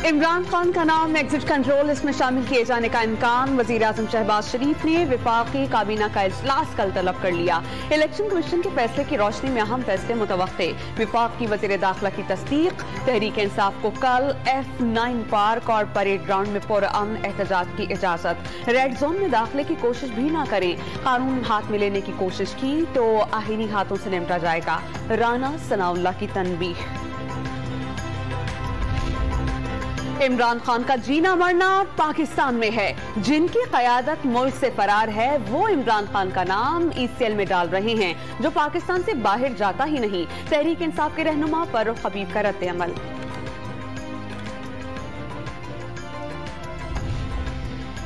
इमरान खान का नाम exit control list में शामिल किए जाने का इम्कान। वजीर आजम शहबाज शरीफ ने विफाकी काबीना का इजलास कल तलब कर लिया। इलेक्शन कमीशन के फैसले की रोशनी में अहम फैसले मुतवक्के। विफाक की वजीर दाखिला की तस्दीक। तहरीक इंसाफ को कल F9 पार्क और परेड ग्राउंड में पुरअमन एहतजाज की इजाजत। रेड जोन में दाखिले की कोशिश भी ना करें। कानून हाथ में लेने की कोशिश की तो आहीनी हाथों से निपटा जाएगा। राना सनाउल्लाह की तनबीह। इमरान खान का जीना मरना पाकिस्तान में है। जिनकी क़यादत मुल्क से फरार है वो इमरान खान का नाम ECL में डाल रहे हैं, जो पाकिस्तान से बाहर जाता ही नहीं। तहरीक इंसाफ के रहनुमा फारूक हबीब का रद्द अमल।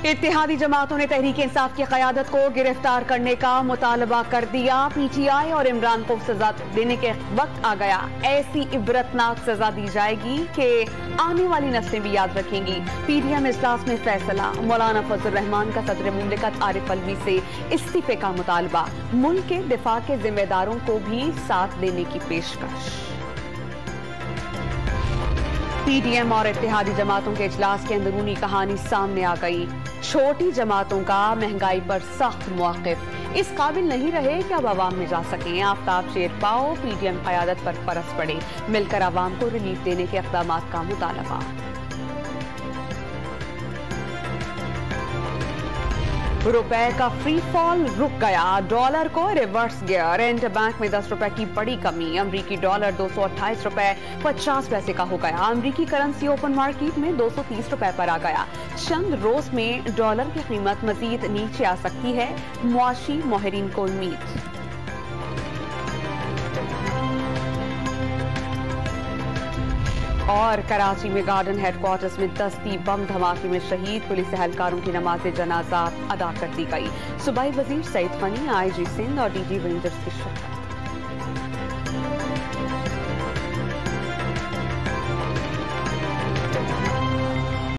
इत्तेहादी जमातों ने तहरीक इंसाफ की क़यादत को गिरफ्तार करने का मुतालबा कर दिया। PTI और इमरान को सजा देने के वक्त आ गया। ऐसी इबरतनाक सजा दी जाएगी कि आने वाली नस्लें भी याद रखेंगी। PDM इजलास में फैसला। मौलाना फजल रहमान का सदर मुमलिकत आरिफ अलवी से इस्तीफे का मुतालबा। मुल्क के दिफा के जिम्मेदारों को भी साथ देने की पेशकश। PDM और इत्तेहादी जमातों के इजलास की अंदरूनी कहानी सामने आ गई। छोटी जमातों का महंगाई पर सख्त मौक़िफ। इस काबिल नहीं रहे कि अब आवाम में जा सकें। आफ्ताब शेरपाओ PDM क़यादत पर परस पड़े। मिलकर आवाम को रिलीफ देने के इक़दाम का मुतालबा। रुपए का फ्री फॉल रुक गया। डॉलर को रिवर्स गियर। इंटरबैंक में 10 रुपए की बड़ी कमी। अमरीकी डॉलर 228 रुपए 50 पैसे का हो गया। अमरीकी करेंसी ओपन मार्केट में 230 रुपए पर आ गया। चंद रोज में डॉलर की कीमत मजीद नीचे आ सकती है, मुआशी माहिरीन को उम्मीद। और कराची में गार्डन हेडक्वार्टर्स में दस्ती बम धमाके में शहीद पुलिस एहलकारों की नमाज जनाजा अदा कर दी गई। सूबाई वजीर सईद खनी, IG सिंध और DG रेंजर्स की शिरकत।